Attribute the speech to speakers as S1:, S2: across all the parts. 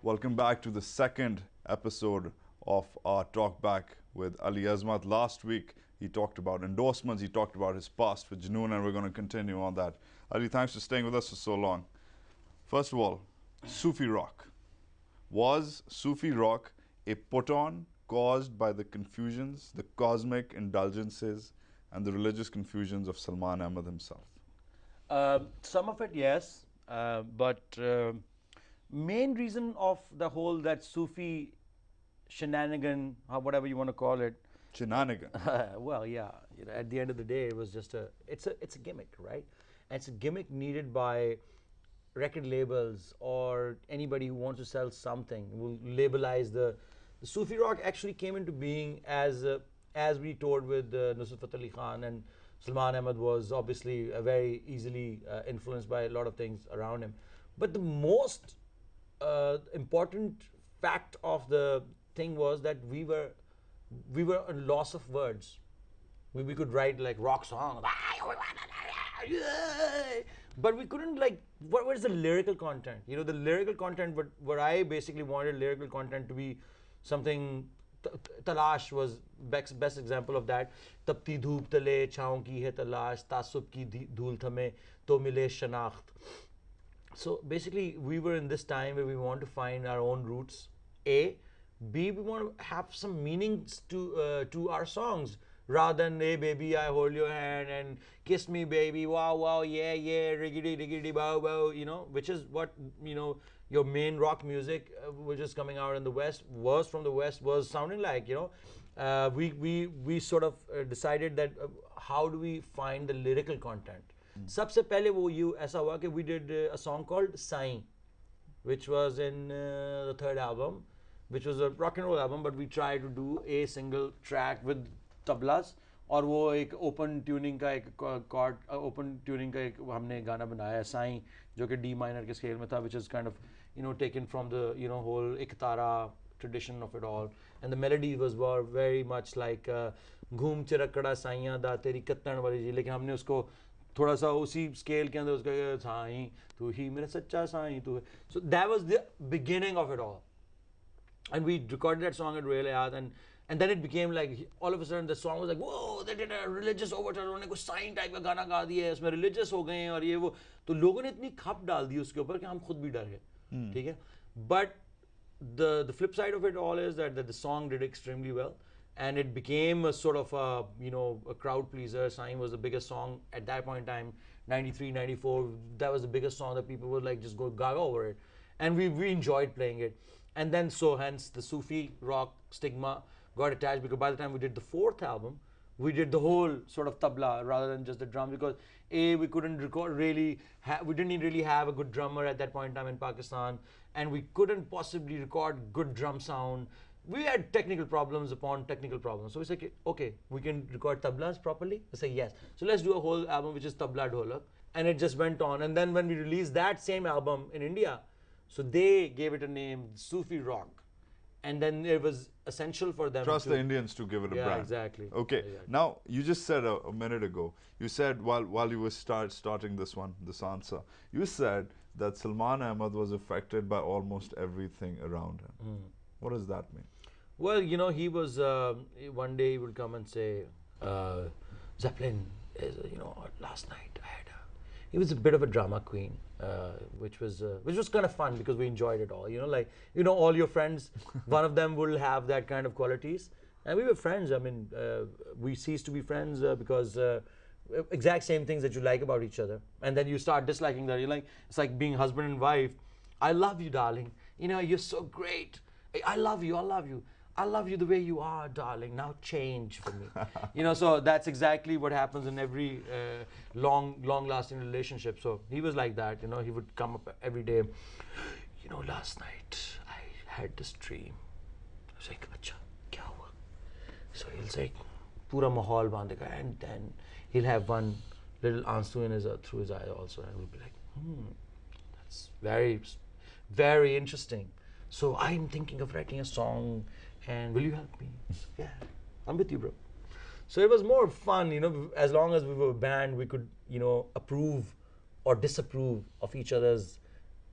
S1: Welcome back to the second episode of our TalkBack with Ali Azmat. Last week, he talked about endorsements, he talked about his past with Junoon, and we're going to continue on that. Ali, thanks for staying with us for so long. First of all, Sufi Rock. Was Sufi Rock a put-on caused by the confusions, the cosmic indulgences, and the religious confusions of Salman Ahmad himself?
S2: Some of it, yes, but main reason of the whole that Sufi shenanigan, or whatever you want to call it.
S1: Shenanigan.
S2: Well, yeah. At the end of the day, it was just it's a gimmick, right? And it's a gimmick needed by record labels or anybody who wants to sell something. Will labelize the Sufi Rock actually came into being as we toured with Nusrat Fateh Ali Khan, and Salman Ahmad was obviously very easily influenced by a lot of things around him. But the most important fact of the thing was that we were a loss of words. We could write like rock songs, but we couldn't like what is the lyrical content? The lyrical content. But what I basically wanted lyrical content to be something. Talaash was best example of that. Tapti dhoop tale chhaon ki hai talaash, taasub ki dhool thame to mile shanakht. So basically, we were in this time where we want to find our own roots. A, B, we want to have some meanings to our songs rather than "Hey baby, I hold your hand" and "Kiss me, baby, wow wow, yeah yeah, riggedy riggedy bow bow," which is what your main rock music, which is coming out in the West, was from the West, was sounding like. We sort of decided that how do we find the lyrical content. सबसे पहले वो ये ऐसा हुआ कि we did a song called Saein, which was in the third album, which was a rock and roll album, but we tried to do a single track with tablas, और वो एक open tuning का एक chord, open tuning का एक हमने गाना बनाया साईं, जो कि D minor के scale में था, which is kind of taken from the whole iktara tradition of it all, and the melody was very much like घूम चिरकड़ा साइयां दा तेरी कत्तन वाली जी, लेकिन हमने उसको थोड़ा सा उसी स्केल के अंदर उसका साईं तू ही मेरा सच्चा साईं तू है. So that was the beginning of it all, and we recorded that song at Royal Yaar, and then it became like all of a sudden the song was like, whoa, they did a religious overture, उन्होंने कुछ Sai type का गाना गा दिया है, उसमें religious हो गए हैं और ये वो, तो लोगों ने इतनी खप डाल दी उसके ऊपर कि हम खुद भी डर गए. ठीक है, but the flip side of it all is that the song did extremely well, and it became a sort of a crowd pleaser. Saein was the biggest song at that point in time, 93, 94. That was the biggest song that people would like just go gaga over it, and we enjoyed playing it. And then hence the Sufi rock stigma got attached, because by the time we did the fourth album, we did the whole sort of tabla rather than just the drum, because we couldn't record really, we didn't really have a good drummer at that point in time in Pakistan, and we couldn't possibly record good drum sound. We had technical problems upon technical problems. So we said, okay, we can record tablas properly. I say yes. So let's do a whole album which is tabla dholak, and it just went on. And then when we released that same album in India, so they gave it a name, Sufi Rock. And then it was essential for them
S1: Trust the Indians to give it a brand.
S2: Yeah, exactly.
S1: Okay.
S2: Exactly.
S1: Now, you just said a minute ago, you said while you were starting this answer, you said that Salman Ahmad was affected by almost everything around him. What does that mean?
S2: Well, he was, one day he would come and say, Zeppelin is, last night I had he was a bit of a drama queen, which was kind of fun because we enjoyed it all. All your friends, one of them will have that kind of qualities, and we were friends. I mean, we ceased to be friends because exact same things that you like about each other, and then you start disliking that. You're like, it's like being husband and wife. I love you, darling. You're so great. I love you. I love you. I love you the way you are, darling. Now change for me. So that's exactly what happens in every long-lasting relationship. So he was like that. He would come up every day. Last night I had this dream. I was like, "Acha, kya hua?" So he'll say, "Pura mahal bandega," and then he'll have one little answer through his eye also, and we'll be like, that's very, very interesting. So I'm thinking of writing a song. And will you help me? Yeah, I'm with you, bro. So it was more fun, as long as we were a band, we could, approve or disapprove of each other's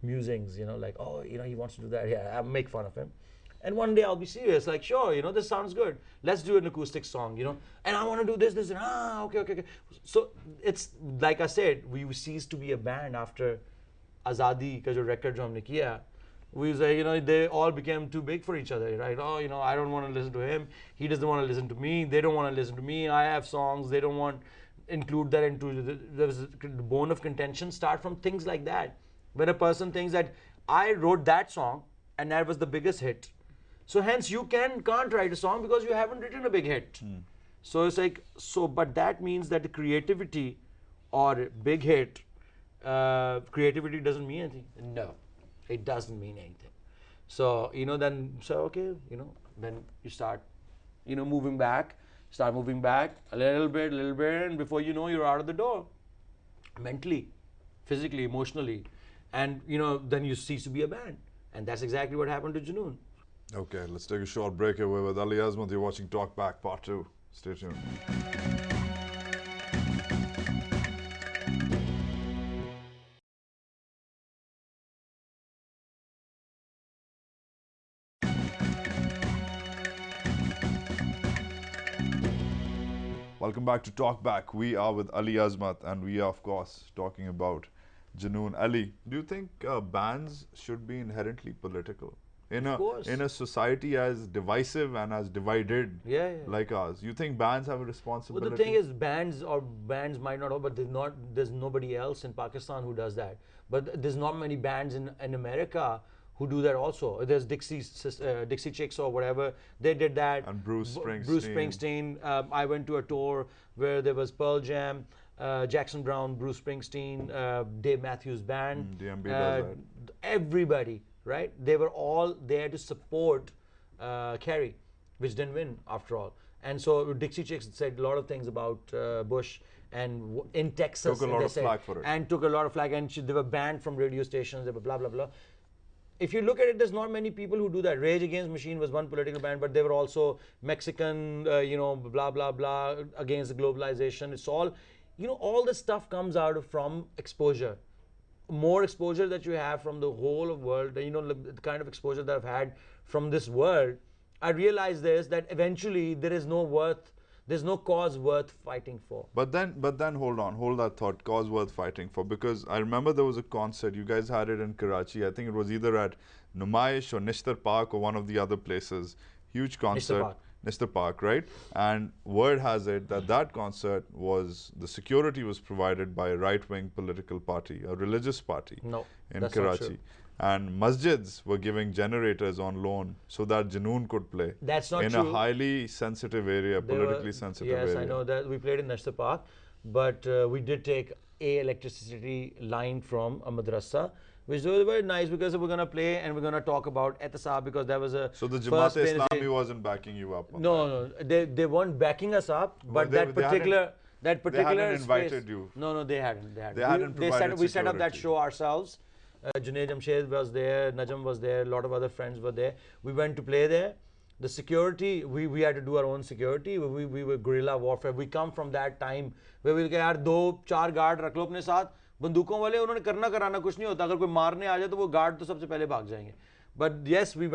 S2: musings, you know, like, oh, you know, he wants to do that. Yeah, I'll make fun of him. And one day I'll be serious, like, sure, you know, this sounds good. Let's do an acoustic song, you know. And I want to do this, and okay. So it's like I said, we ceased to be a band after Azadi ka jo record jo humne kiya. We was like, you know, they all became too big for each other, right? Oh, you know, I don't want to listen to him. He doesn't want to listen to me. They don't want to listen to me. I have songs. They don't want include that into the bone of contention. Start from things like that. When a person thinks that I wrote that song and that was the biggest hit, so hence you can't write a song because you haven't written a big hit. So it's like, so, but that means that the creativity or big hit, creativity doesn't mean anything. No, it doesn't mean anything. So, you know, then, so, okay, you know, then you start, you know, moving back a little bit, and before you know, you're out of the door. Mentally, physically, emotionally. And, you know, then you cease to be a band. And that's exactly what happened to Junoon.
S1: Okay, let's take a short break away with Ali Azmat. You're watching Talk Back Part 2. Stay tuned. Welcome back to Talk Back. We are with Ali Azmat, and we are, of course, talking about Junoon. Ali, do you think bands should be inherently political? In a society as divisive and as divided like ours, you think bands have a responsibility?
S2: Well, the thing is, bands might not have, but there's nobody else in Pakistan who does that. But there's not many bands in America who do that also. There's Dixie Chicks or whatever, they did that.
S1: And Bruce
S2: Springsteen. I went to a tour where there was Pearl Jam, Jackson Browne, Bruce Springsteen, Dave Matthews Band.
S1: DMB does that.
S2: Everybody, right? They were all there to support Kerry, which didn't win after all. And so Dixie Chicks said a lot of things about Bush, and in Texas,
S1: took a lot of flack for it.
S2: And took a lot of flack, and they were banned from radio stations. They were blah blah blah. If you look at it, there's not many people who do that. Rage Against Machine was one political band, but they were also Mexican, you know, blah blah blah, against the globalization. It's all, you know, all this stuff comes out from exposure. More exposure that you have from the whole of world, you know, the kind of exposure that I've had from this world, I realized this, that eventually there's no cause worth fighting for.
S1: But then hold that thought, cause worth fighting for, because I remember there was a concert, you guys had it in Karachi. I think it was either at Numaish or Nishtar Park or one of the other places. Huge concert. Nishtar Park, right? And word has it that concert the security was provided by a right-wing political party, a religious party in Karachi. And masjids were giving generators on loan so that Junoon could play.
S2: That's not
S1: true. In a highly sensitive area, politically sensitive area.
S2: Yes, I know that. We played in Nashtar Park, but we did take a electricity line from a madrasa, which was very nice because we're going to play and we're going to talk about Ehtisaab, because there was a...
S1: So the Jamaat-e-Islami wasn't backing you up?
S2: No, they weren't backing us up, but that particular
S1: they hadn't invited you.
S2: No, they hadn't.
S1: We
S2: set up that show ourselves. Junaid Jamshed was there, Najam was there, a lot of other friends were there. We went to play there. The security, we had to do our own security. We were guerrilla warfare. We come from that time where we यार 2-4 guard रख लो अपने साथ, बंदूकों वाले, उन्होंने करना कराना कुछ नहीं होता, अगर कोई मारने आ जाए तो वो गार्ड तो सबसे पहले भाग जाएंगे. But yes, we went